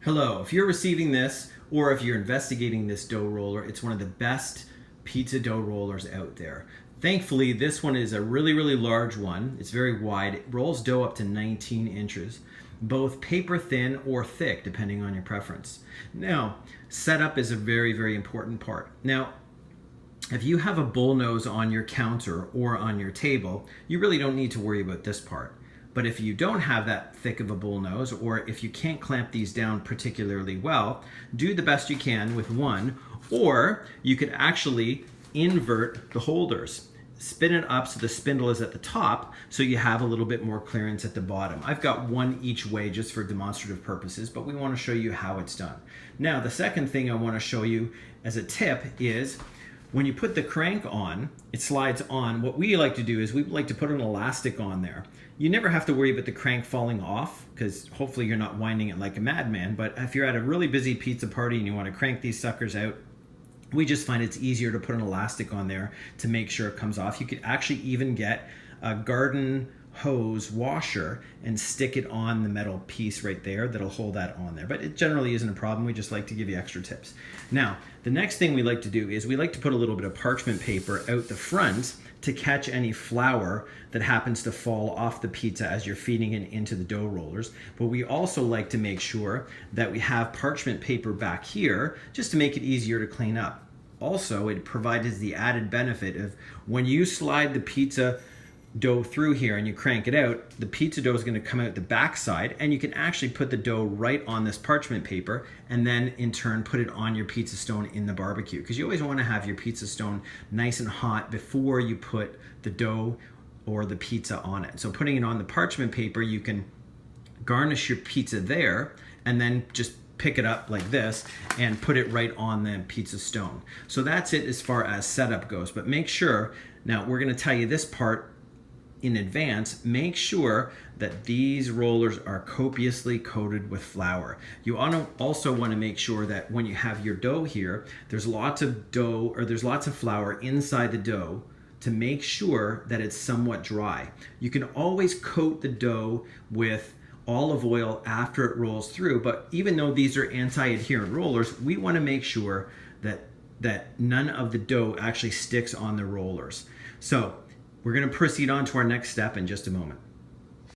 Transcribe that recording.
Hello, if you're receiving this or if you're investigating this dough roller, it's one of the best pizza dough rollers out there. Thankfully, this one is a really large one. It's very wide. It rolls dough up to 19 inches, both paper thin or thick, depending on your preference. Now, setup is a very important part. Now, if you have a bull nose on your counter or on your table, you really don't need to worry about this part. But if you don't have that thick of a bull nose, or if you can't clamp these down particularly well, do the best you can with one, or you could actually invert the holders. Spin it up so the spindle is at the top, so you have a little bit more clearance at the bottom. I've got one each way just for demonstrative purposes, but we want to show you how it's done. Now, the second thing I want to show you as a tip is when you put the crank on, it slides on. What we like to do is we like to put an elastic on there. You never have to worry about the crank falling off because hopefully you're not winding it like a madman, but if you're at a really busy pizza party and you want to crank these suckers out, we just find it's easier to put an elastic on there to make sure it comes off. You could actually even get a garden hose washer and stick it on the metal piece right there that'll hold that on there, but it generally isn't a problem. We just like to give you extra tips. Now, the next thing we like to do is we like to put a little bit of parchment paper out the front to catch any flour that happens to fall off the pizza as you're feeding it into the dough rollers. But we also like to make sure that we have parchment paper back here just to make it easier to clean up. Also, it provides the added benefit of when you slide the pizza dough through here and you crank it out, the pizza dough is going to come out the back side, and you can actually put the dough right on this parchment paper and then in turn put it on your pizza stone in the barbecue, because you always want to have your pizza stone nice and hot before you put the dough or the pizza on it. So putting it on the parchment paper, you can garnish your pizza there and then just pick it up like this and put it right on the pizza stone. So that's it as far as setup goes, but make sure, now we're going to tell you this part in advance, make sure that these rollers are copiously coated with flour. You also want to make sure that when you have your dough here, there's lots of dough or there's lots of flour inside the dough to make sure that it's somewhat dry. You can always coat the dough with olive oil after it rolls through, but even though these are anti-adherent rollers, we want to make sure that none of the dough actually sticks on the rollers. So we're going to proceed on to our next step in just a moment.